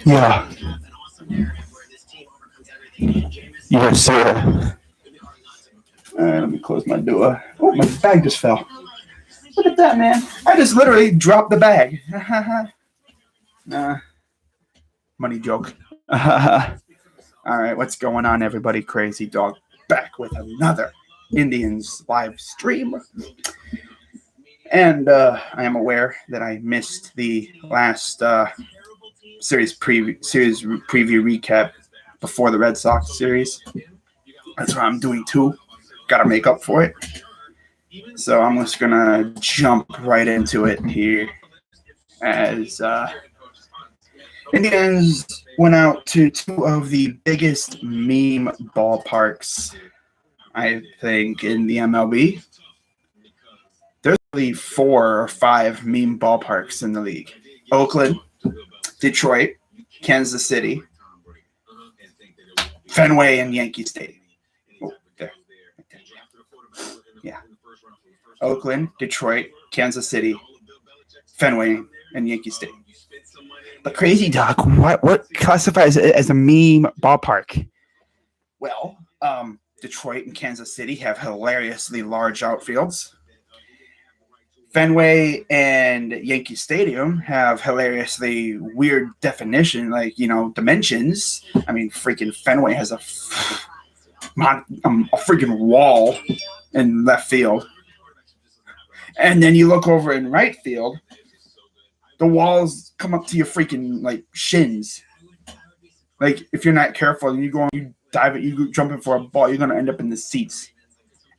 Yeah. Yes, sir. All right, let me close my door. Oh, my bag just fell. Look at that, man. I just literally dropped the bag. Nah, money joke. All right, what's going on, everybody? Crazy Dog back with another Indians live stream. And I am aware that I missed the last series preview recap before the Red Sox series. That's what I'm doing too. Got to make up for it. So I'm just gonna jump right into it here, as Indians went out to two of the biggest meme ballparks, I think, in the MLB. There's really 4 or 5 meme ballparks in the league: Oakland, Detroit, Kansas City, Fenway, and Yankee Stadium. Oh, there. Yeah. Oakland, Detroit, Kansas City, Fenway, and Yankee Stadium. But Crazy Doc, what classifies it as a meme ballpark? Well, Detroit and Kansas City have hilariously large outfields. Fenway and Yankee Stadium have hilariously weird definition, like, dimensions. I mean, freaking Fenway has a freaking wall in left field. And then you look over in right field, the walls come up to your freaking, like, shins. Like, if you're not careful and you dive it, you jump in for a ball, you're going to end up in the seats.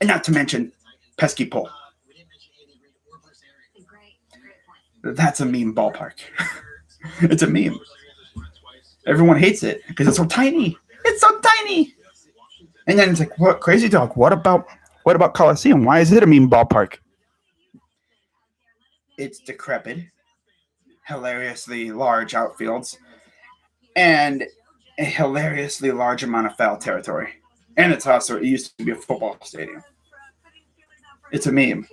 And not to mention pesky pole. That's a meme ballpark. It's a meme. Everyone hates it because it's so tiny. It's so tiny. And then it's like, what, Crazy Dog? What about Coliseum? Why is it a meme ballpark? It's decrepit, hilariously large outfields, and a hilariously large amount of foul territory. And it used to be a football stadium. It's a meme.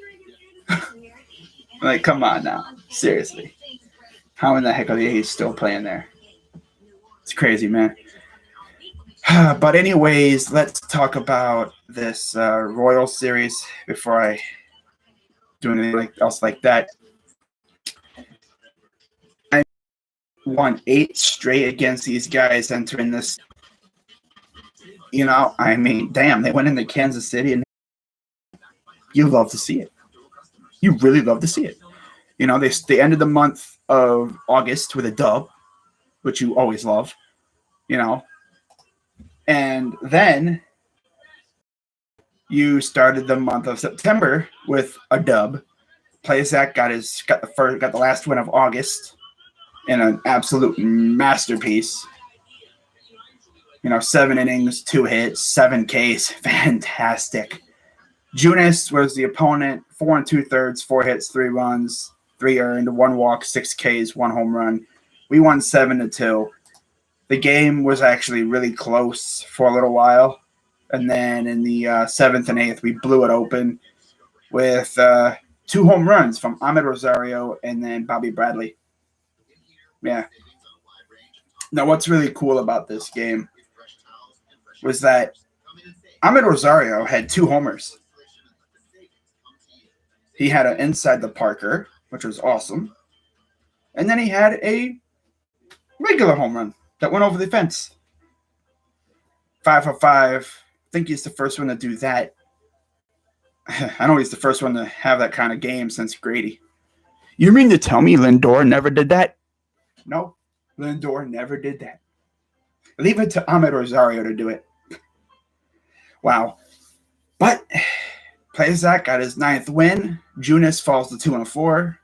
Like, come on now. Seriously. How in the heck are the A's still playing there? It's crazy, man. But anyways, let's talk about this Royal series before I do anything else like that. I won 8 straight against these guys entering this. I mean, damn, they went into Kansas City, and you love to see it. You really love to see it. They ended the month of August with a dub, which you always love, And then you started the month of September with a dub. Plazak got the last win of August in an absolute masterpiece. 7 innings, 2 hits, 7 Ks, fantastic. Junis was the opponent, 4 2/3, 4 hits, 3 runs, 3 earned, 1 walk, 6 Ks, 1 home run. We won 7-2. The game was actually really close for a little while. And then in the 7th and 8th, we blew it open with 2 home runs from Ahmed Rosario and then Bobby Bradley. Yeah. Now, what's really cool about this game was that Ahmed Rosario had 2 homers. He had an inside the Parker, which was awesome. And then he had a regular home run that went over the fence. 5 for 5. I think he's the first one to do that. I know he's the first one to have that kind of game since Grady. You mean to tell me Lindor never did that? No, Lindor never did that. Leave it to Ahmed Rosario to do it. Wow. But Plazak got his 9th win. Junis falls to 2-4.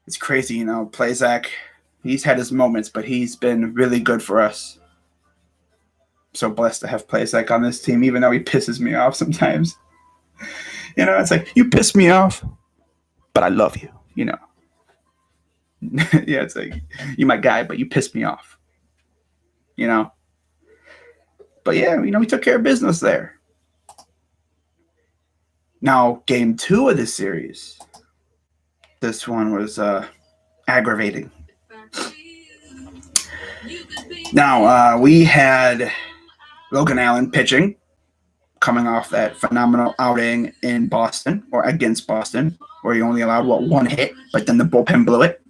It's crazy, Plazak, he's had his moments, but he's been really good for us. I'm so blessed to have Plazak on this team, even though he pisses me off sometimes. It's like, you piss me off, but I love you, Yeah, it's like, you're my guy, but you piss me off. But yeah, we took care of business there. Now, game 2 of this series. This one was aggravating. Now, we had Logan Allen pitching, coming off that phenomenal outing in Boston, or against Boston, where he only allowed, one hit, but then the bullpen blew it.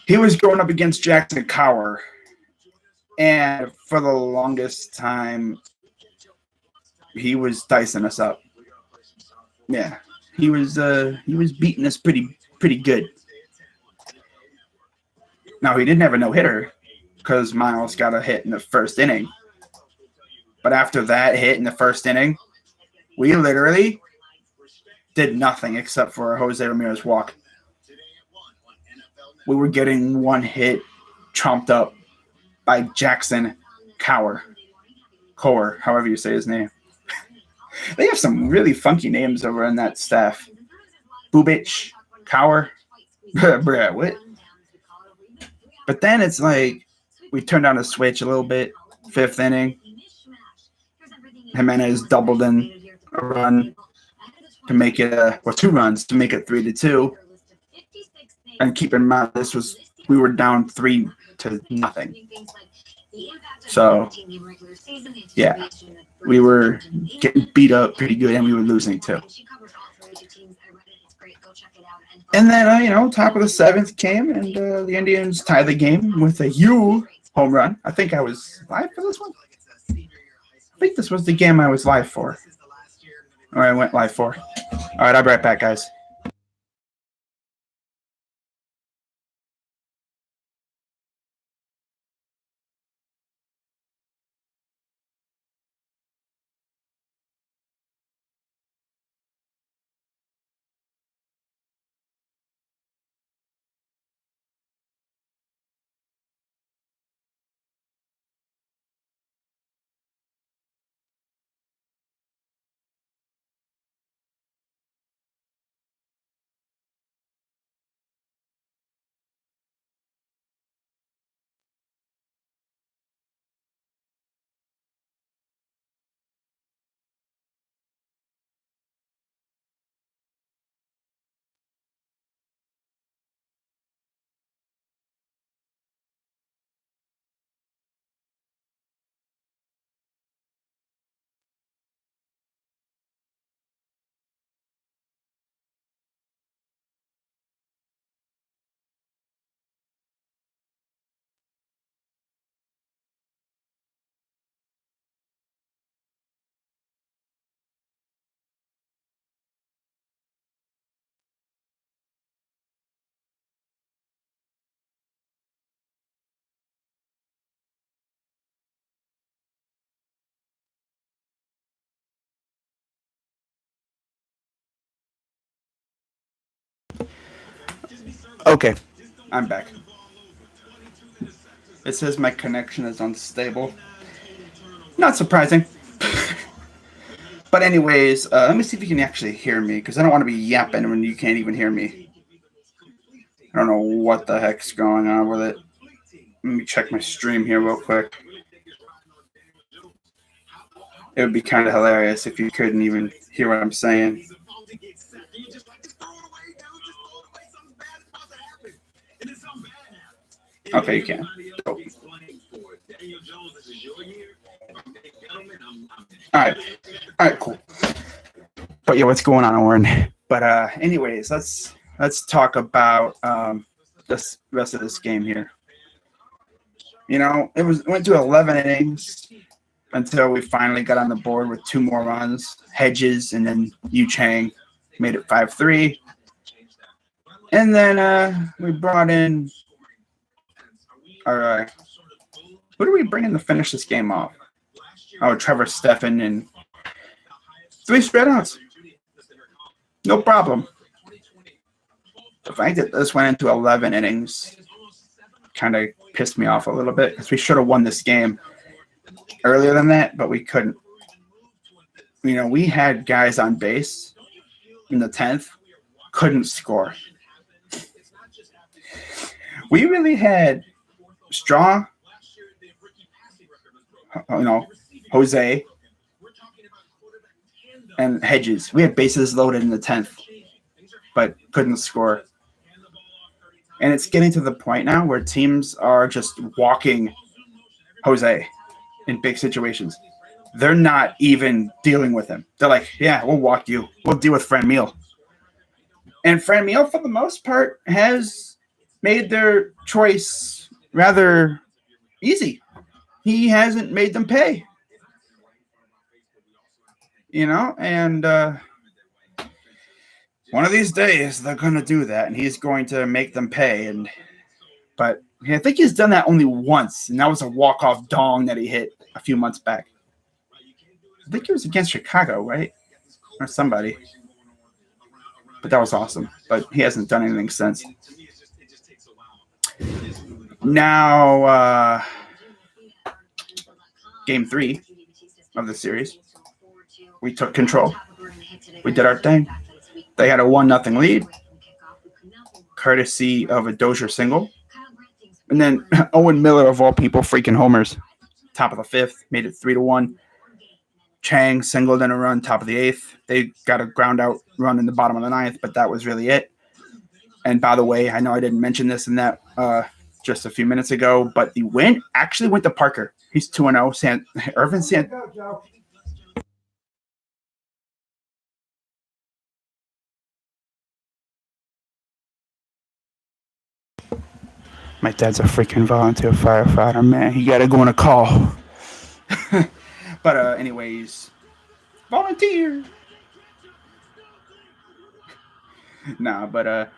He was going up against Jackson Cower, and for the longest time, he was dicing us up. Yeah, he was beating us pretty good. Now, he didn't have a no-hitter because Miles got a hit in the first inning. But after that hit in the first inning, we literally did nothing except for a Jose Ramirez walk. We were getting one hit chomped up by Jackson Cower, however you say his name. They have some really funky names over in that staff. Bubich, Cower, what? But then it's like we turned on a switch a little bit, fifth inning. Jimenez doubled in a run to make it, 2 runs to make it 3-2. And keep in mind, we were down 3-0. So, yeah, we were getting beat up pretty good, and we were losing too. And then, top of the 7th came, and the Indians tied the game with a home run. I think I was live for this one. I think this was the game I was live for. Or I went live for. All right, I'll be right back, guys. Okay, I'm back. It says my connection is unstable. Not surprising. But anyways, let me see if you can actually hear me, because I don't want to be yapping when you can't even hear me. I don't know what the heck's going on with it. Let me check my stream here real quick. It would be kind of hilarious if you couldn't even hear what I'm saying. Okay, you can. Cool. All right, cool. But yeah, what's going on, Oren? But anyways, let's talk about this rest of this game here. It went to 11 innings until we finally got on the board with 2 more runs. Hedges and then Yu Chang made it 5-3. And then we brought in our who do we bring in to finish this game off? Oh, Trevor Stephan, and 3 straight outs. No problem. The fact that this went into 11 innings kind of pissed me off a little bit, because we should have won this game earlier than that, but we couldn't. We had guys on base in the 10th, couldn't score. We really had Straw, Jose, and Hedges. We had bases loaded in the 10th, but couldn't score. And it's getting to the point now where teams are just walking Jose in big situations. They're not even dealing with him. They're like, yeah, we'll walk you. We'll deal with Franmil. And Franmil, for the most part, has made their choice rather easy. He hasn't made them pay. And one of these days they're going to do that, and he's going to make them pay. But I think he's done that only once, and that was a walk-off dong that he hit a few months back. I think it was against Chicago, right? Or somebody. But that was awesome. But he hasn't done anything since. Now, Game 3 of the series, we took control. We did our thing. They had a 1-0 lead, courtesy of a Dozier single. And then Owen Miller, of all people, freaking homers. Top of the 5th, made it 3-1. Chang singled in a run, top of the 8th. They got a ground out run in the bottom of the 9th, but that was really it. And by the way, I know I didn't mention this in that just a few minutes ago, but the win actually went to Parker. He's 2-0. Irvin Santana. My dad's a freaking volunteer firefighter, man. He got to go on a call. But anyways, volunteer. Nah, but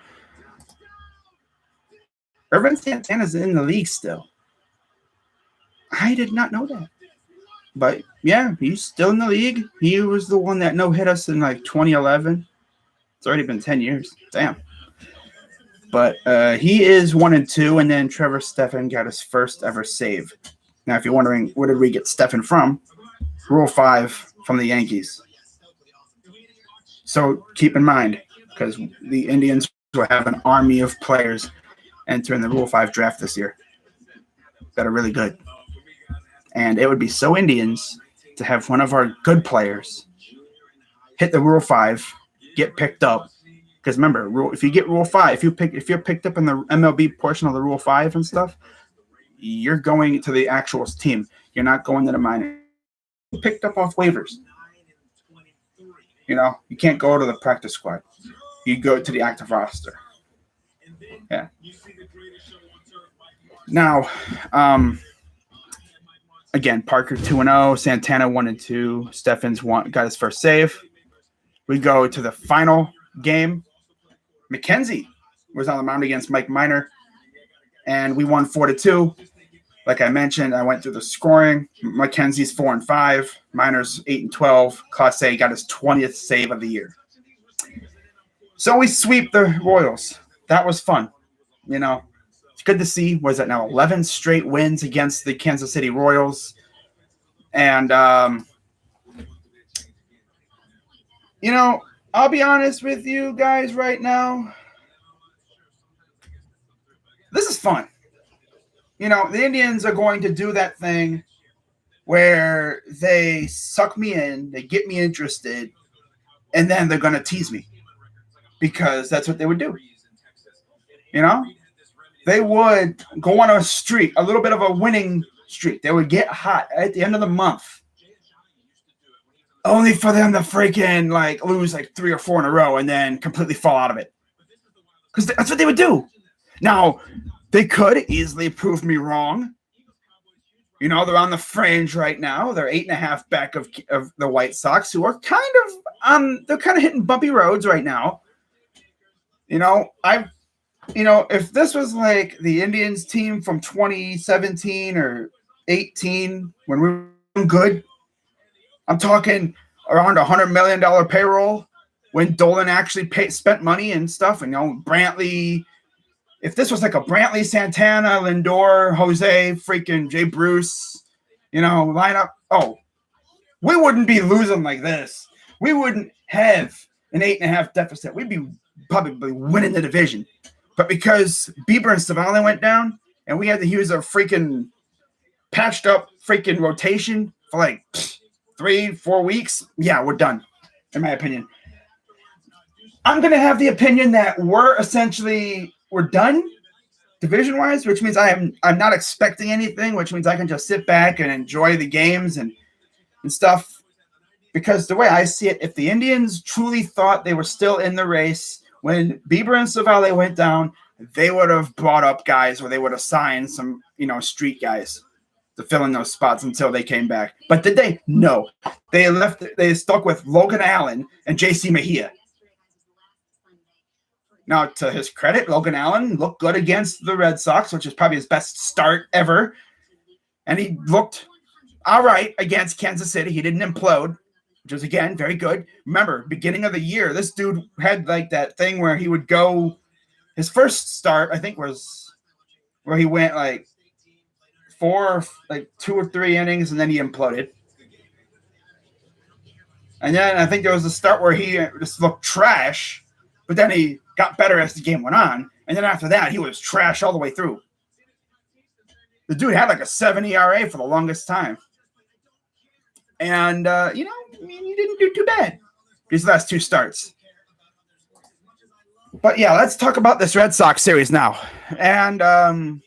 Irvin Santana's in the league still. I did not know that. But yeah, he's still in the league. He was the one that no-hit us in like 2011. It's already been 10 years. Damn. But he is 1-2, and then Trevor Stephan got his first ever save. Now, if you're wondering, where did we get Stephan from? Rule 5 from the Yankees. So keep in mind, because the Indians will have an army of players entering the Rule 5 draft this year that are really good. And it would be so Indians to have one of our good players hit the Rule 5, get picked up. Because remember, if you get Rule 5, if you're picked up in the MLB portion of the Rule 5 and stuff, you're going to the actual team. You're not going to the minor. Picked up off waivers. You can't go to the practice squad. You go to the active roster. Yeah. Now, again, Parker 2-0, Santana 1-2, Stephan's got his first save. We go to the final game. McKenzie was on the mound against Mike Minor, and we won 4-2. Like I mentioned, I went through the scoring. McKenzie's 4-5, Minor's 8-12. Clase got his 20th save of the year. So we sweep the Royals. That was fun. It's good to see. Was that now 11 straight wins against the Kansas City Royals? And, I'll be honest with you guys right now. This is fun. The Indians are going to do that thing where they suck me in, they get me interested, and then they're going to tease me because that's what they would do. They would go on a streak, a little bit of a winning streak. They would get hot at the end of the month, only for them to freaking lose 3 or 4 in a row and then completely fall out of it. Because that's what they would do. Now, they could easily prove me wrong. They're on the fringe right now. They're 8.5 back of the White Sox, who are they're kind of hitting bumpy roads right now. If this was like the Indians team from 2017 or 18 when we were good, I'm talking around $100 million payroll when Dolan actually spent money and stuff. And Brantley, if this was like a Brantley, Santana, Lindor, Jose, freaking Jay Bruce, lineup, we wouldn't be losing like this. We wouldn't have an 8.5 deficit. We'd be probably winning the division. But because Bieber and Savali went down and we had to use a freaking patched up freaking rotation for 3-4 weeks, yeah, we're done, in my opinion. I'm going to have the opinion that we're done division-wise, which means I'm not expecting anything, which means I can just sit back and enjoy the games and stuff. Because the way I see it, if the Indians truly thought they were still in the race when Bieber and Savale went down, they would have brought up guys or they would have signed some, street guys to fill in those spots until they came back. But did they? No. They stuck with Logan Allen and JC Mejia. Now, to his credit, Logan Allen looked good against the Red Sox, which is probably his best start ever. And he looked all right against Kansas City. He didn't implode, which was, again, very good. Remember, beginning of the year, this dude had like that thing where he would go – his first start, I think, was where he went like 2 or 3 innings, and then he imploded. And then I think there was a start where he just looked trash, but then he got better as the game went on. And then after that, he was trash all the way through. The dude had like a 7 ERA for the longest time. And, he didn't do too bad these last 2 starts. But, yeah, let's talk about this Red Sox series now. And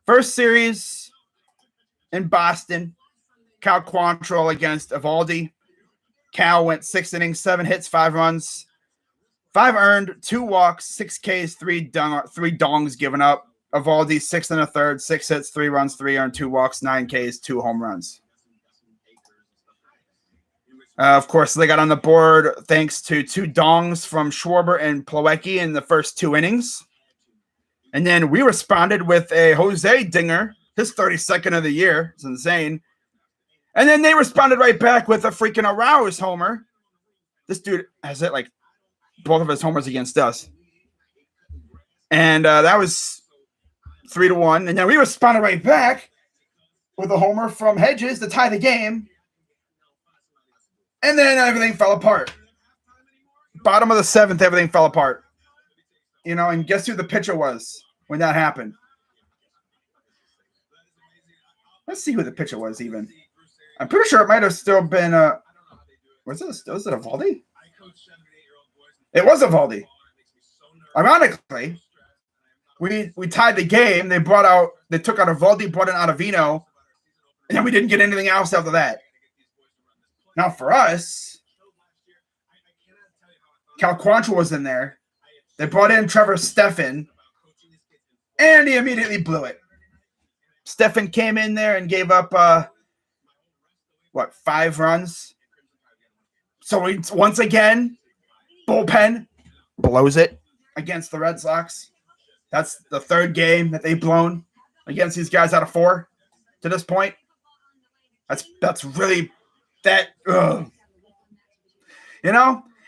first series in Boston, Cal Quantrill against Eovaldi. Cal went 6 innings, 7 hits, 5 runs, 5 earned, 2 walks, 6 Ks, 3 dongs given up. Eovaldi 6 1/3, 6 hits, 3 runs, 3 earned, 2 walks, 9 Ks, 2 home runs. Of course, they got on the board thanks to 2 dongs from Schwarber and Plawecki in the first 2 innings. And then we responded with a Jose dinger, his 32nd of the year. It's insane. And then they responded right back with a freaking Arauz homer. This dude has hit like both of his homers against us. And that was 3-1. And then we responded right back with a homer from Hedges to tie the game. And then everything fell apart. Bottom of the 7th, everything fell apart. And guess who the pitcher was when that happened? Let's see who the pitcher was even. I'm pretty sure it might have still been was it Eovaldi? It was Eovaldi. Ironically, we tied the game. They took out Eovaldi, brought in Ottavino, and then we didn't get anything else after that. Now for us, Cal Quantrill was in there. They brought in Trevor Stephan, and he immediately blew it. Stephan came in there and gave up 5 runs. So once again, bullpen blows it against the Red Sox. That's the 3rd game that they've blown against these guys out of 4 to this point. That's really that, and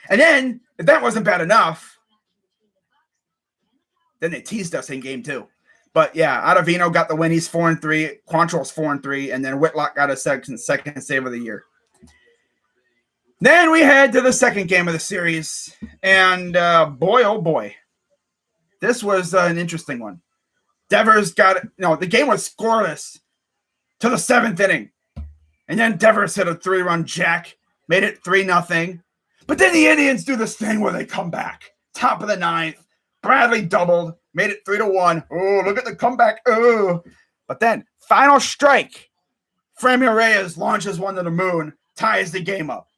then if that wasn't bad enough, then they teased us in game 2. But yeah, Ottavino got the win. He's 4-3. Quantrill's 4-3, and then Whitlock got a second save of the year. Then we head to the second game of the series, and boy, oh boy, this was an interesting one. Devers got it. The game was scoreless to the 7th inning. And then Devers hit a 3-run jack, made it 3-0. But then the Indians do this thing where they come back. Top of the 9th, Bradley doubled, made it 3-1. Oh, look at the comeback. Oh. But then, final strike. Franmil Reyes launches one to the moon, ties the game up.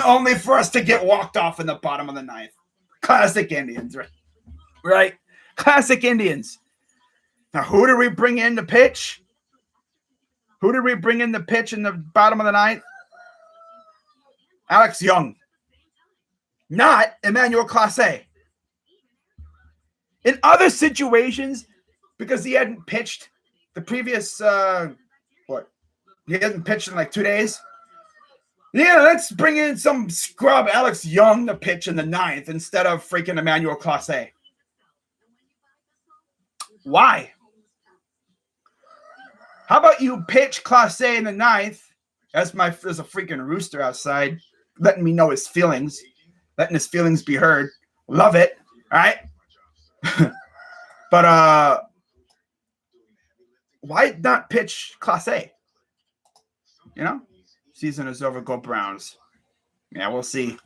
Only for us to get walked off in the bottom of the 9th. Classic Indians, right? Classic Indians. Now, who did we bring in to pitch? Who did we bring in the pitch in the bottom of the 9th? Alex Young. Not Emmanuel Clase. In other situations, because he hadn't pitched the previous, he hadn't pitched in like 2 days. Yeah, let's bring in some scrub Alex Young to pitch in the 9th instead of freaking Emmanuel Clase. Why? How about you pitch Clase in the 9th? There's a freaking rooster outside letting me know his feelings. Letting his feelings be heard. Love it. All right? But why not pitch Clase? Season is over. Go Browns. Yeah, we'll see.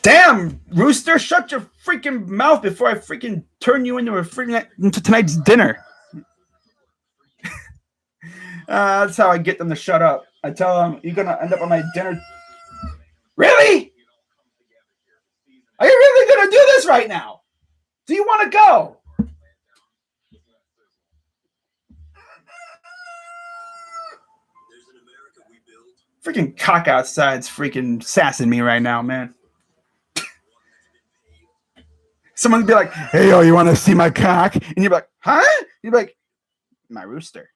Damn, Rooster, shut your freaking mouth before I freaking turn you into tonight's dinner. That's how I get them to shut up. I tell them, you're going to end up on my dinner. Really? Are you really going to do this right now? Do you want to go? Freaking cock outside's freaking sassing me right now, man. Someone would be like, hey, yo, you want to see my cock? And you'd be like, huh? You'd be like, my rooster.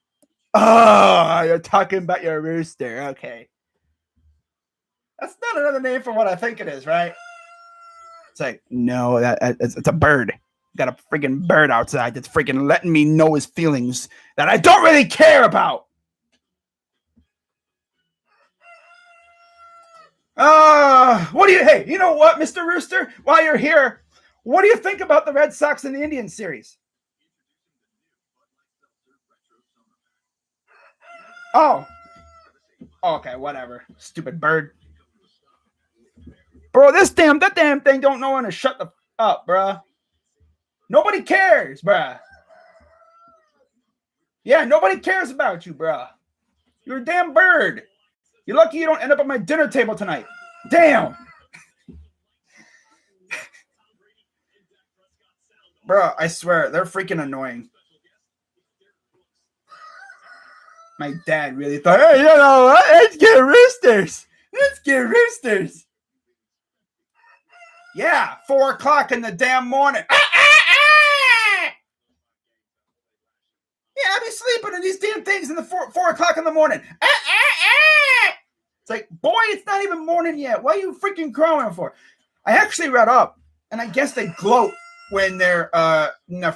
Oh, you're talking about your rooster. Okay. That's not another name for what I think it is, right? It's like, no, it's a bird. Got a freaking bird outside that's freaking letting me know his feelings that I don't really care about. Hey, you know what, Mr. Rooster? While you're here, what do you think about the Red Sox and the Indians series? Oh. Okay, whatever. Stupid bird. Bro, that damn thing don't know when to shut the up, bruh. Nobody cares, bruh. Yeah, nobody cares about you, bruh. You're a damn bird. You're lucky you don't end up at my dinner table tonight. Damn. Bruh, I swear, they're freaking annoying. My dad really thought, hey, you know what? Let's get roosters. Yeah, 4 o'clock in the damn morning. Yeah, I'll be sleeping in these damn things in the 4 o'clock in the morning. It's like, boy, it's not even morning yet. What are you freaking crowing for? I actually read up, and I guess they gloat when their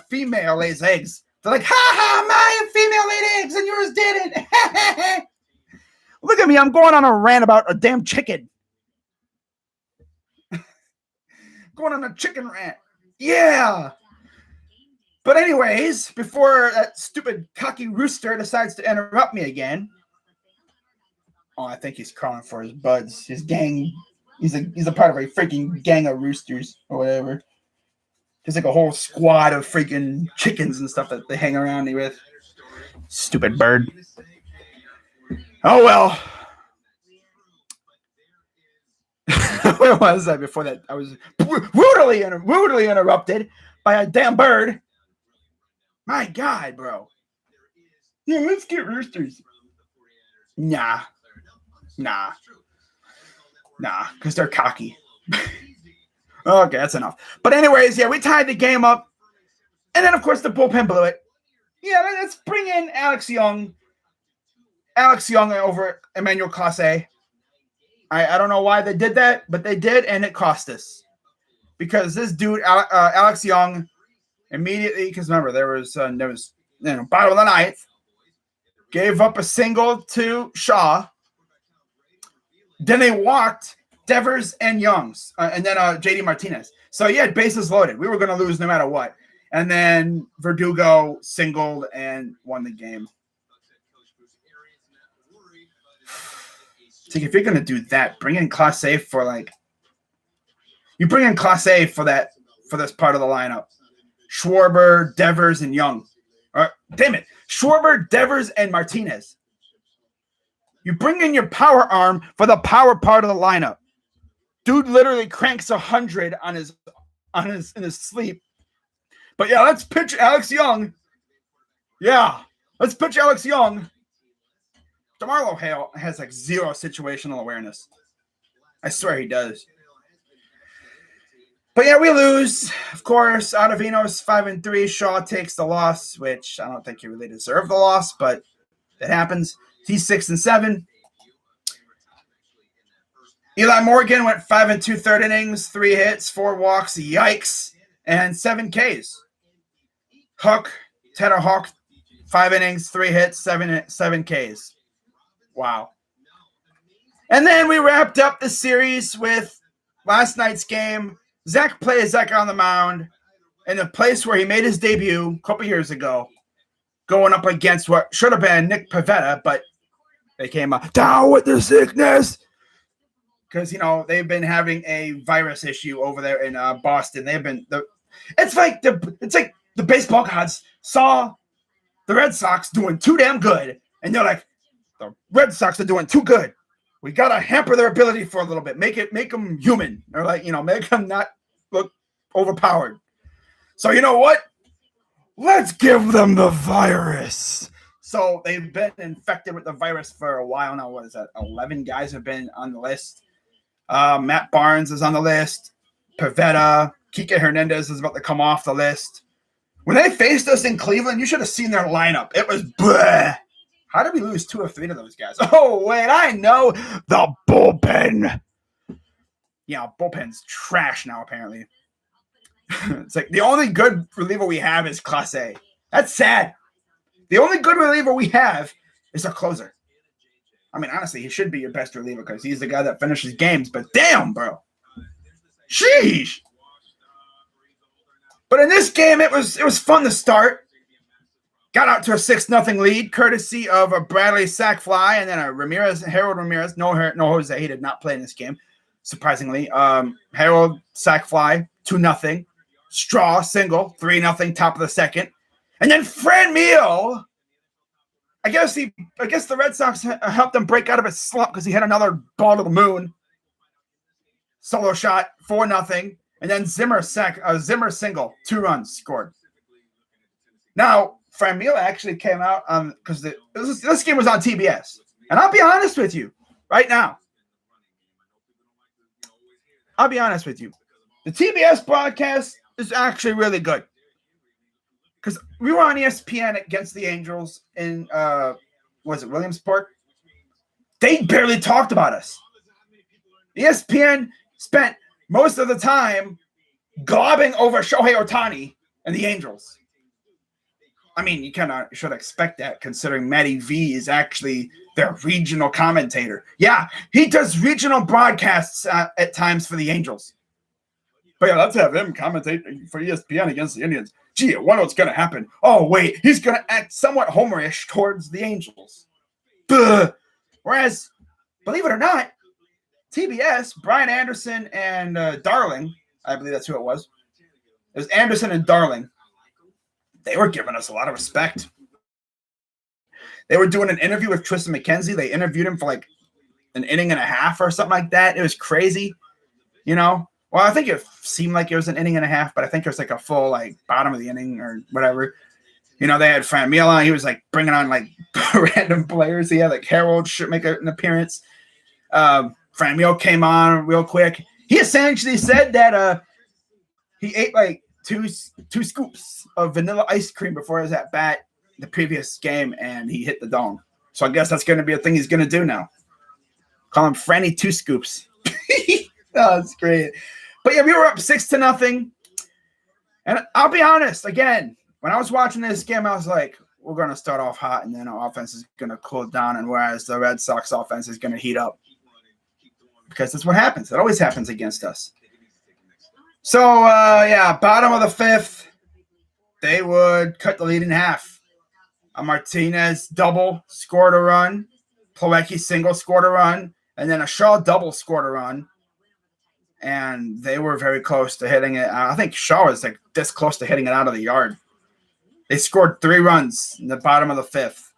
female lays eggs. They're like, ha, my female laid eggs and yours didn't. Look at me, I'm going on a rant about a damn chicken. Going on a chicken rant. Yeah. But anyways, before that stupid cocky rooster decides to interrupt me again. Oh, I think he's calling for his buds, his gang. He's a part of a freaking gang of roosters or whatever. There's like a whole squad of freaking chickens and stuff that they hang around with. Stupid bird. Oh, well. Where was I before that? I was rudely interrupted by a damn bird. My God, bro. Yeah, let's get roosters. Nah, because they're cocky. Okay, that's enough. But anyways, yeah, we tied the game up. And then, of course, the bullpen blew it. Yeah, let's bring in Alex Young. Alex Young over Emmanuel Clase. I don't know why they did that, but they did, and it cost us. Because this dude, Alex Young, immediately, because remember, there was bottom of the ninth, gave up a single to Shaw. Then they walked Devers and Youngs, and then JD Martinez. So he had bases loaded. We were going to lose no matter what. And then Verdugo singled and won the game. So if you're going to do that, bring in Clase for you bring in Clase for this part of the lineup. Schwarber, Devers, and Young. Damn it. Schwarber, Devers, and Martinez. You bring in your power arm for the power part of the lineup. Dude literally cranks 100 in his sleep. But yeah, let's pitch Alex Young. Yeah, let's pitch Alex Young. DeMarlo Hale has zero situational awareness. I swear he does. But yeah, we lose. Of course, Ottavino's 5-3. Shaw takes the loss, which I don't think he really deserved the loss, but it happens. He's 6-7. Eli Morgan went 5 2/3 innings, 3 hits, 4 walks, yikes, and 7 Ks. Tanner Houck, 5 innings, 3 hits, 7 Ks. Wow. And then we wrapped up the series with last night's game. Zach Plesac on the mound in the place where he made his debut a couple years ago, going up against what should have been Nick Pivetta, but they came down with the sickness. because they've been having a virus issue over there in Boston. It's like the baseball gods saw the Red Sox doing too damn good, and they're like, the Red Sox are doing too good. We gotta hamper their ability for a little bit, make them human, or make them not look overpowered. So you know what? Let's give them the virus. So they've been infected with the virus for a while now. What is that? 11 guys have been on the list. Matt Barnes is on the list. Pivetta, Kike Hernandez is about to come off the list. When they faced us in Cleveland, you should have seen their lineup. It was bleh. How did we lose 2 or 3 of those guys? Oh, wait, I know. The bullpen. Yeah, bullpen's trash now, apparently. It's like the only good reliever we have is Clase. That's sad. The only good reliever we have is a closer. I mean, honestly, he should be your best reliever because he's the guy that finishes games. But damn, bro. Sheesh. But in this game, it was fun to start. Got out to a 6-0 lead, courtesy of a Bradley sac fly, and then a Harold Ramirez. No Jose. He did not play in this game, surprisingly. Harold sac fly, 2-0. Straw single, 3-0, top of the second. And then Franmil, I guess the Red Sox helped him break out of his slump because he had another ball to the moon. Solo shot, 4-0. And then Zimmer single, 2 runs scored. Now, Franmil actually came out because this game was on TBS. And I'll be honest with you right now. I'll be honest with you. The TBS broadcast is actually really good. Because we were on ESPN against the Angels in, Williamsport? They barely talked about us. ESPN spent most of the time globbing over Shohei Ohtani and the Angels. I mean, you kind of should expect that considering Matty V is actually their regional commentator. Yeah, he does regional broadcasts at times for the Angels. But yeah, let's have him commentate for ESPN against the Indians. Gee, I wonder what's going to happen. Oh, wait, he's going to act somewhat homerish towards the Angels. Buh. Whereas, believe it or not, TBS, Brian Anderson and Darling, I believe that's who it was. It was Anderson and Darling. They were giving us a lot of respect. They were doing an interview with Tristan McKenzie. They interviewed him for like an inning and a half or something like that. It was crazy, Well, I think it seemed like it was an inning and a half, but I think it was like a full like bottom of the inning or whatever. They had Franmil on. He was like bringing on like random players. He had like Harold should make an appearance. Franmil came on real quick. He essentially said that he ate like two scoops of vanilla ice cream before his at bat the previous game, and he hit the dome. So I guess that's going to be a thing he's going to do now. Call him Franny 2 scoops. Oh, that's great. But yeah, we were up 6-0. And I'll be honest, again, when I was watching this game, I was like, we're going to start off hot, and then our offense is going to cool down, and whereas the Red Sox offense is going to heat up. Because that's what happens. It always happens against us. So, bottom of the 5th, they would cut the lead in half. A Martinez double scored a run. Plawecki single scored a run. And then a Shaw double scored a run. And they were very close to hitting it. I think Shaw was like this close to hitting it out of the yard. They scored 3 runs in the bottom of the 5th.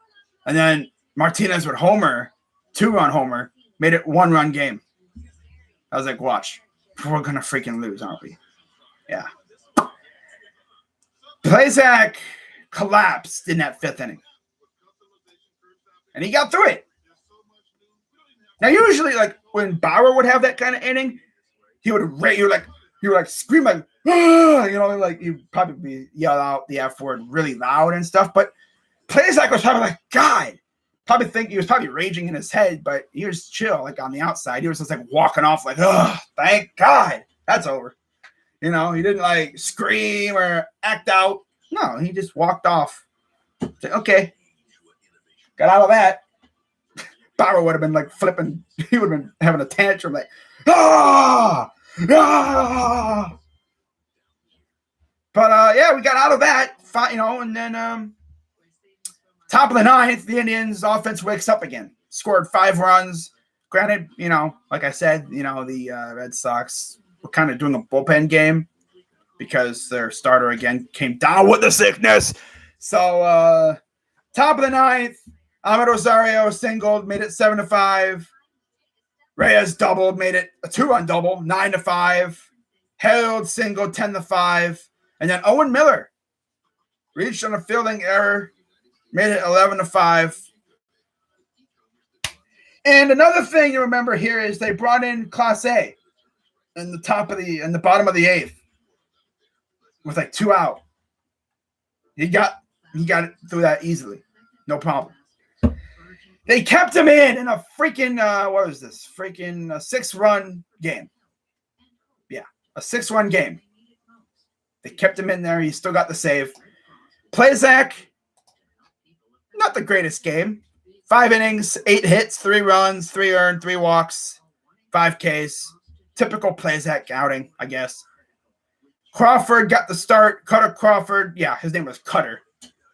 And then Martinez would homer, 2-run homer, made it 1-run game. I was like, watch. We're going to freaking lose, aren't we? Yeah. Plazak collapsed in that 5th inning. And he got through it. Now, usually, like, when Bauer would have that kind of inning, he would scream like, ah! Like he'd probably yell out the F word really loud and stuff. But Plazak was probably like, God. He was probably raging in his head, but he was chill, like on the outside. He was just like walking off, like, oh, thank God, that's over. He didn't like scream or act out. No, he just walked off. Said, okay, got out of that. Bauer would have been like flipping. He would have been having a tantrum, like, ah, ah. But we got out of that, and then top of the 9th, the Indians' offense wakes up again. Scored 5 runs. Granted, like I said, the Red Sox were kind of doing a bullpen game because their starter again came down with the sickness. So top of the ninth, Ahmed Rosario singled, made it 7-5. Reyes doubled, made it a 2-run double, 9-5. Harold singled, 10-5. And then Owen Miller reached on a fielding error, made it 11-5. And another thing you remember here is they brought in Class A in the bottom of the eighth with like 2 out. He got it through that easily, no problem. They kept him in a freaking what was this? Freaking 6-run game. Yeah, a 6-run game. They kept him in there. He still got the save. Plazak, not the greatest game. 5 innings, 8 hits, 3 runs, 3 earned, 3 walks, 5 Ks. Typical Plazak outing, I guess. Crawford got the start. Cutter Crawford. Yeah, his name was Cutter.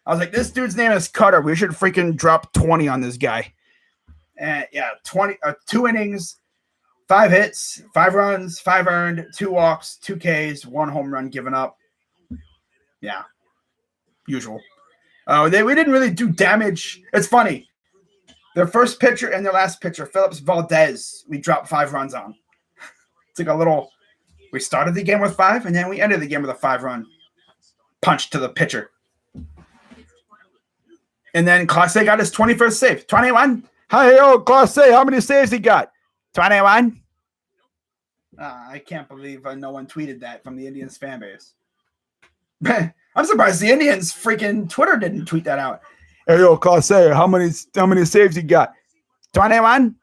I was like, this dude's name is Cutter. We should freaking drop 20 on this guy. And yeah, 2 innings, 5 hits, 5 runs, 5 earned, 2 walks, 2 Ks, 1 home run given up. Yeah, usual. We didn't really do damage. It's funny. Their first pitcher and their last pitcher, Phillips Valdez, we dropped 5 runs on. It's like a little. We started the game with 5, and then we ended the game with a 5-run punch to the pitcher. And then Class A got his 21st save. 21? Hey, Class A, how many saves he got? 21? I can't believe no one tweeted that from the Indians fan base. I'm surprised the Indians freaking Twitter didn't tweet that out. Hey, Class A, how many saves he got? 21?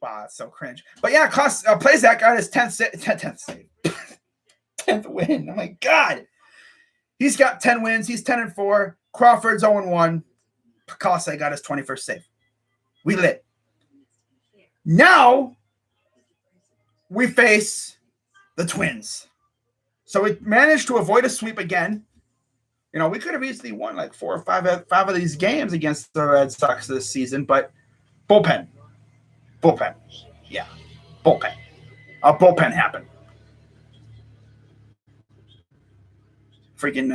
Wow, that's so cringe. But yeah, Plazak got his 10th save. 10th win. Oh my God. He's got 10 wins. He's 10-4. Crawford's 0-1. Picasso got his 21st save. We lit. Now we face the Twins. So we managed to avoid a sweep again. We could have easily won like 4 or 5 of these games against the Red Sox this season, but bullpen. Yeah, bullpen. A bullpen happened. Freaking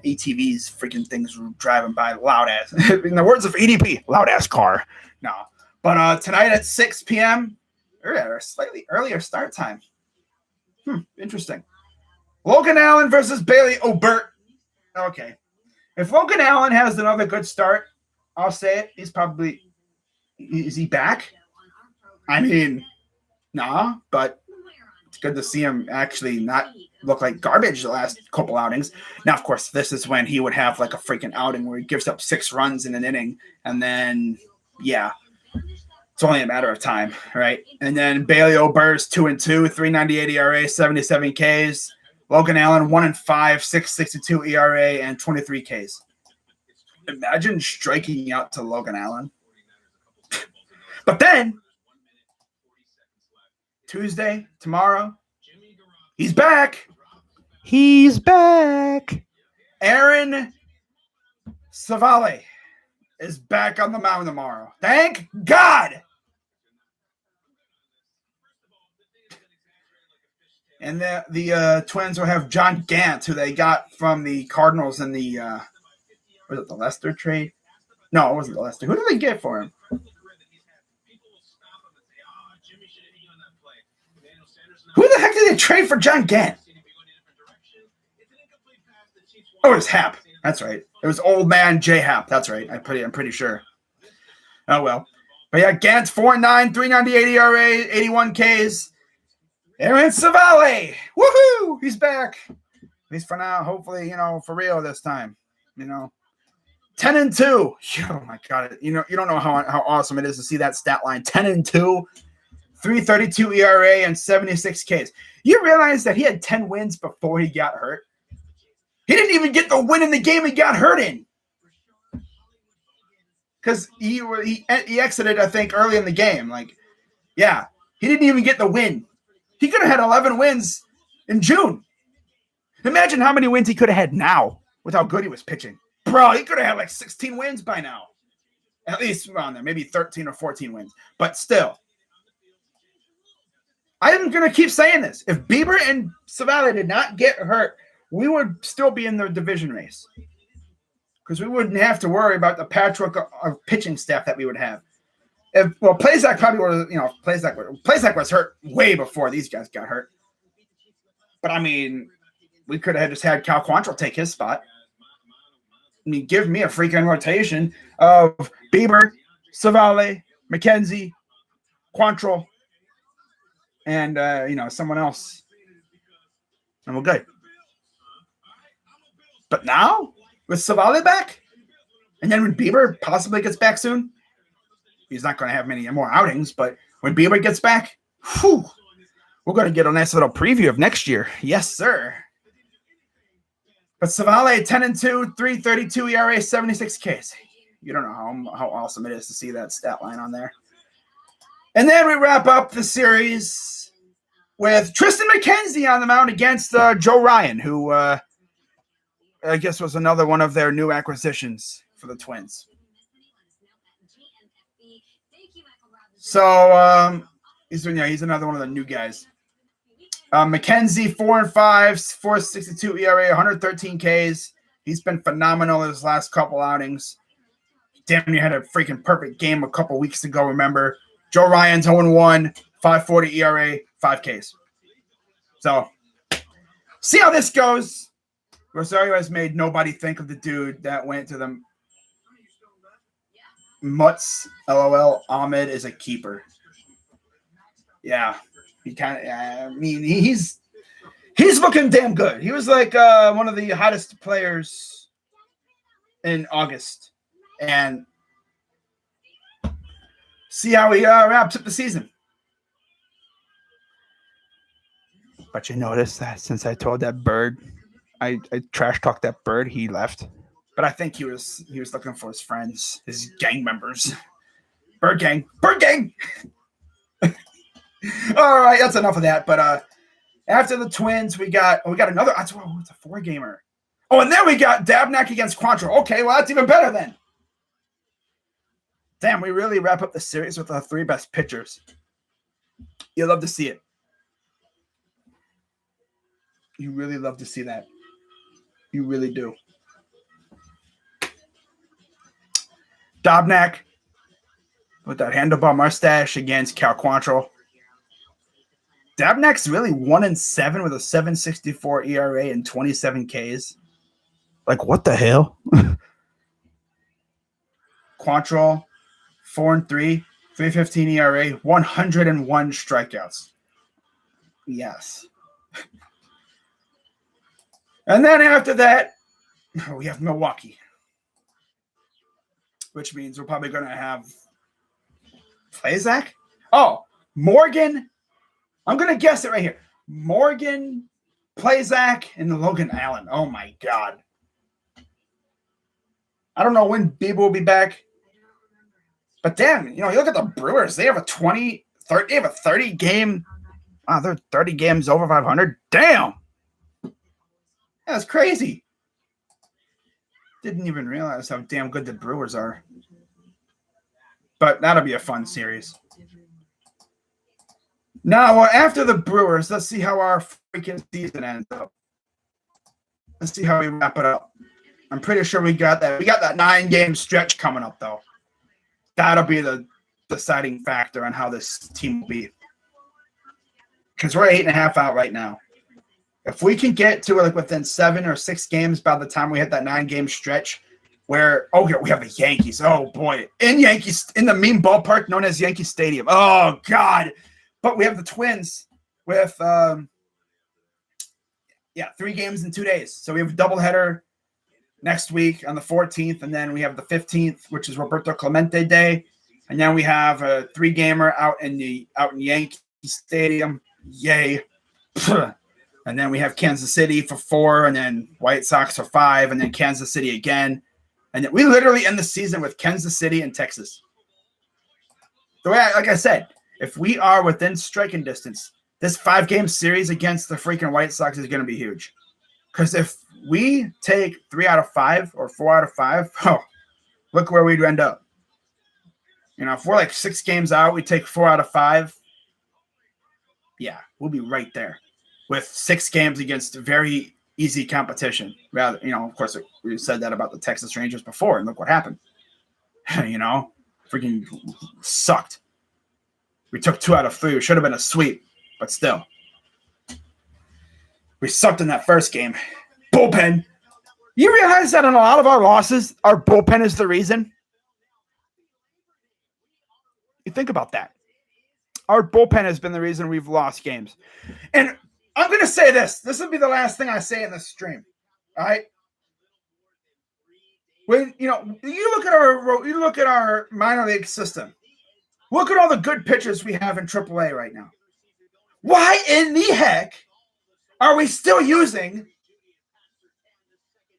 ATVs, freaking things were driving by loud ass. In the words of EDP, loud ass car. No. But tonight at 6 p.m., or slightly earlier start time. Interesting. Logan Allen versus Bailey Obert. Okay. If Logan Allen has another good start, I'll say it. Is he back? I mean, nah, but it's good to see him actually not look like garbage the last couple outings. Now, of course, this is when he would have like a freaking outing where he gives up 6 runs in an inning, and then, yeah, it's only a matter of time, right? And then Bailey Obert's 2-2, 3.98 ERA, 77 Ks. Logan Allen 1-5, 6.62 ERA, and 23 Ks. Imagine striking out to Logan Allen. But then Tuesday, tomorrow, he's back. Aaron Savale is back on the mound tomorrow. Thank God. And the Twins will have John Gant, who they got from the Cardinals in the was it the Lester trade? No, it wasn't the Lester. Who did they get for him? Who the heck did they trade for John Gant? Oh, it was Happ. That's right. It was old man J Happ. That's right. I'm pretty sure. Oh well. But yeah, Gant's 4-9, 3.98 ERA, 81 Ks. Aaron Savale. Woohoo! He's back. At least for now. Hopefully, for real this time. 10-2. Oh my God. You don't know how awesome it is to see that stat line. 10-2. 3.32 ERA and 76 Ks. You realize that he had 10 wins before he got hurt? He didn't even get the win in the game he got hurt in. Because he exited, I think, early in the game. He didn't even get the win. He could have had 11 wins in June. Imagine how many wins he could have had now with how good he was pitching. Bro, he could have had like 16 wins by now. At least around there, maybe 13 or 14 wins. But still, I'm going to keep saying this. If Bieber and Savali did not get hurt, we would still be in the division race. Because we wouldn't have to worry about the patchwork of pitching staff that we would have. Plazak probably would have, Plazak was hurt way before these guys got hurt. But, I mean, we could have just had Cal Quantrill take his spot. I mean, give me a freaking rotation of Bieber, Savali, McKenzie, Quantrill, and, someone else. And we're good. But now, with Savali back, and then when Bieber possibly gets back soon, he's not going to have many more outings, but when Bieber gets back, we're going to get a nice little preview of next year. Yes, sir. But Savali, 10-2, 3.32 ERA, 76 Ks. You don't know how awesome it is to see that stat line on there. And then we wrap up the series with Tristan McKenzie on the mound against Joe Ryan, who I guess was another one of their new acquisitions for the Twins. So he's another one of the new guys. McKenzie, 4-5, 4.62 ERA, 113 Ks. He's been phenomenal his last couple outings. Damn near had a freaking perfect game a couple weeks ago, remember? Joe Ryan's 0-1, 5.40 ERA, 5 Ks. So, see how this goes. Rosario has made nobody think of the dude that went to the Mutts. LOL. Ahmed is a keeper. Yeah. He kind of, he's looking damn good. He was like one of the hottest players in August. And see how he wraps up the season. But you notice that since I told that bird, I trash talked that bird, he left. But I think he was looking for his friends, his gang members. Bird gang. Bird gang! All right, that's enough of that. But after the Twins, we got another. It's a 4-gamer. Oh, and then we got Dabnak against Quantrill. Okay, well, that's even better then. Damn, we really wrap up the series with the 3 best pitchers. You love to see it. You really love to see that. You really do. Dobnak with that handlebar mustache against Cal Quantrill. Dabnak's really 1-7 with a 7.64 ERA and 27 Ks. Like, what the hell? Quantrill, 4-3, 3.15 ERA, 101 strikeouts. Yes. And then after that, we have Milwaukee, which means we're probably going to have Plazak. Oh, Morgan. I'm going to guess it right here. Morgan, Plazak, and Logan Allen. Oh, my God. I don't know when Bieber will be back. But damn, you look at the Brewers. They have a 30-game. Wow, they're 30 games over 500. Damn. That's crazy. Didn't even realize how damn good the Brewers are. But that'll be a fun series. Now, after the Brewers, let's see how our freaking season ends up. Let's see how we wrap it up. I'm pretty sure we got that. We got that 9-game stretch coming up, though. That'll be the deciding factor on how this team will be. Because we're 8.5 out right now. If we can get to within 7 or 6 games by the time we hit that 9-game stretch, where we have the Yankees. Oh boy, in the meme ballpark known as Yankee Stadium. Oh God, but we have the Twins with 3 games in 2 days. So we have a doubleheader next week on the 14th, and then we have the 15th, which is Roberto Clemente Day, and then we have a 3-gamer out in Yankee Stadium. Yay. And then we have Kansas City for 4, and then White Sox for 5, and then Kansas City again. And then we literally end the season with Kansas City and Texas. The way, like I said, if we are within striking distance, this 5-game series against the freaking White Sox is going to be huge. Because if we take 3 out of 5 or 4 out of 5, look where we'd end up. You know, if we're like 6 games out, we take 4 out of 5. Yeah, we'll be right there with 6 games against very easy competition. Rather, you know, of course, we said that about the Texas Rangers before, and look what happened. You know, freaking sucked. We took 2 out of 3. It should have been a sweep, but still. We sucked in that first game. Bullpen. You realize that in a lot of our losses, our bullpen is the reason? You think about that. Our bullpen has been the reason we've lost games. And I'm going to say this. This will be the last thing I say in this stream. All right? When you look at our minor league system. Look at all the good pitchers we have in AAA right now. Why in the heck are we still using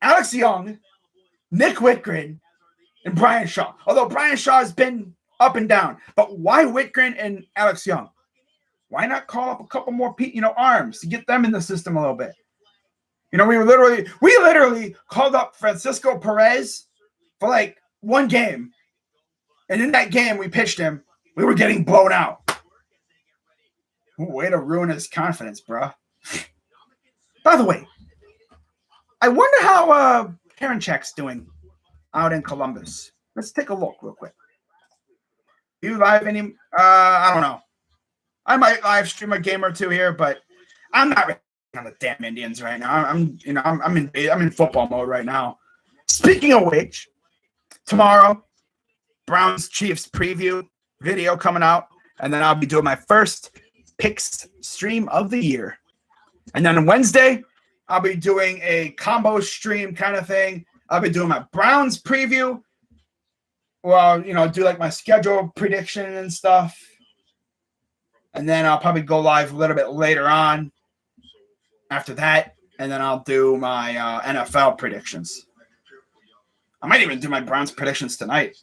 Alex Young, Nick Whitgren, and Brian Shaw? Although Brian Shaw has been up and down, but why Whitgren and Alex Young? Why not call up a couple more arms to get them in the system a little bit? You know, we literally called up Francisco Perez for like 1 game, and in that game we pitched him. We were getting blown out. Way to ruin his confidence, bro. By the way, I wonder how Karinchak's doing out in Columbus. Let's take a look real quick. Do you live any? I don't know. I might live stream a game or 2 here, but I'm not really on the damn Indians right now. I'm in football mode right now. Speaking of which, tomorrow, Browns Chiefs preview video coming out, and then I'll be doing my first picks stream of the year. And then on Wednesday, I'll be doing a combo stream kind of thing. I'll be doing my Browns preview. Well, do like my schedule prediction and stuff. And then I'll probably go live a little bit later on after that. And then I'll do my NFL predictions. I might even do my Browns predictions tonight.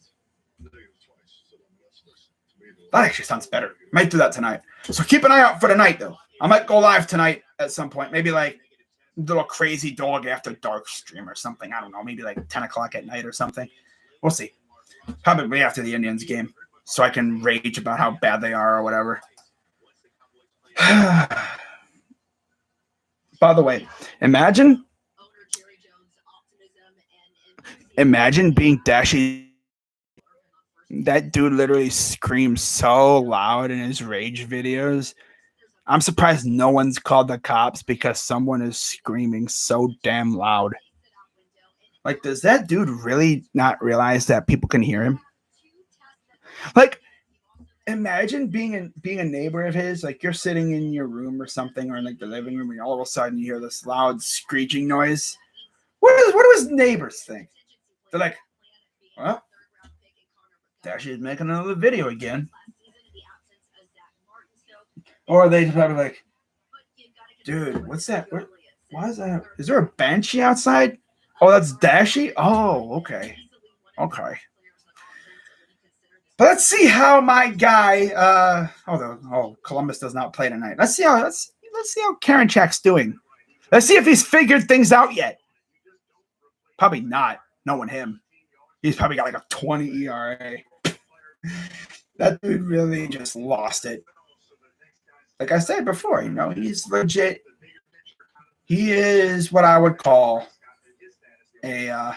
That actually sounds better. Might do that tonight. So keep an eye out for tonight, though. I might go live tonight at some point. Maybe like a little crazy dog after dark stream or something. I don't know. Maybe like 10 o'clock at night or something. We'll see. Probably after the Indians game. So I can rage about how bad they are or whatever. By the way, imagine being Dashy. That dude literally screams so loud in his rage videos. I'm surprised no one's called the cops because someone is screaming so damn loud. Like, does that dude really not realize that people can hear him? Like, imagine being a neighbor of his. Like, you're sitting in your room or something, or in like the living room, and all of a sudden you hear this loud screeching noise. What do his neighbors think? They're like, well, Dashy is making another video again. Or they probably like, dude, what's that? Why is that? Is there a banshee outside? Oh, that's Dashy? Oh, okay. Okay. But let's see how my guy Columbus does not play tonight. Let's see how Karinchak's doing. Let's see if he's figured things out yet. Probably not, knowing him. He's probably got like a 20 ERA. That dude really just lost it. Like I said before, he's legit. He is what I would call a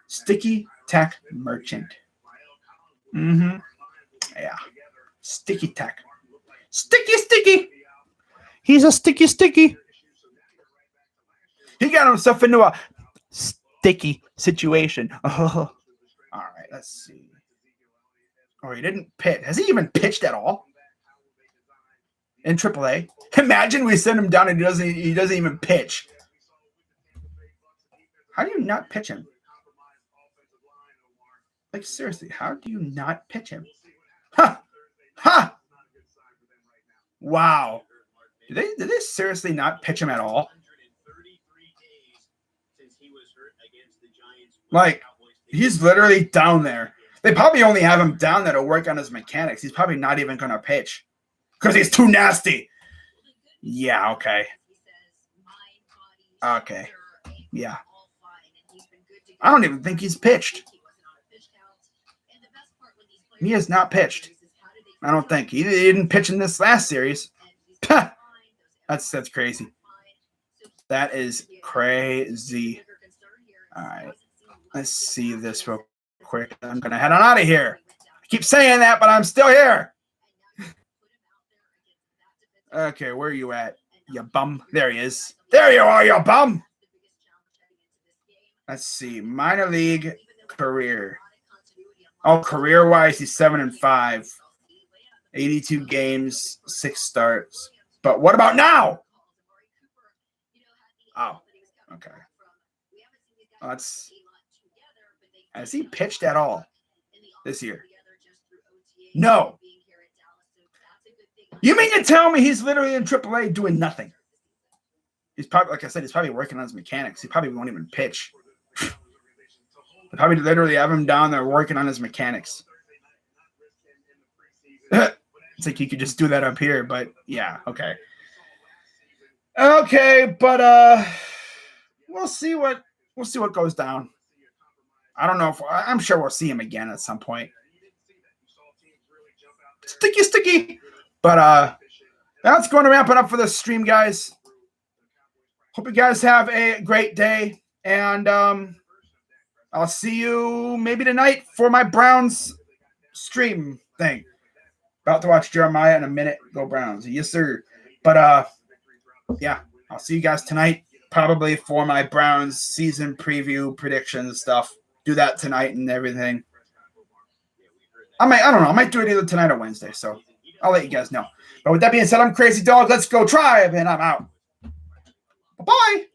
sticky tack merchant. Mm-hmm. Yeah. Sticky tack. Sticky. He's a sticky. He got himself into a sticky situation. Oh. All right, let's see. Oh, he didn't pitch. Has he even pitched at all? In AAA? Imagine we send him down and he doesn't even pitch. How do you not pitch him? Like, seriously, how do you not pitch him? Ha! Wow. Did they seriously not pitch him at all? Like, he's literally down there. They probably only have him down there to work on his mechanics. He's probably not even going to pitch because he's too nasty. Yeah, okay. Okay. Yeah. I don't even think he's pitched. He has not pitched. I don't think. He didn't pitch in this last series. That's crazy. That is crazy. All right. Let's see this real quick. I'm going to head on out of here. I keep saying that, but I'm still here. Okay, where are you at, you bum? There he is. There you are, you bum. Let's see. Minor league career. Oh, career-wise, he's 7-5. 82 games, 6 starts. But what about now? Oh, okay. Has he pitched at all this year? No. You mean to tell me he's literally in AAA doing nothing? He's probably, like I said, he's probably working on his mechanics. He probably won't even pitch. They probably literally have him down there working on his mechanics. It's like you could just do that up here, but yeah, okay. Okay, but we'll see what goes down. I don't know if I'm sure we'll see him again at some point. Sticky. But that's going to wrap it up for this stream, guys. Hope you guys have a great day, and I'll see you maybe tonight for my Browns stream thing. About to watch Jeremiah in a minute. Go Browns. Yes, sir. But yeah, I'll see you guys tonight, probably for my Browns season preview predictions stuff. Do that tonight and everything. I don't know. I might do it either tonight or Wednesday, so I'll let you guys know. But with that being said, I'm Crazy Dog. Let's go Tribe, and I'm out. Bye-bye.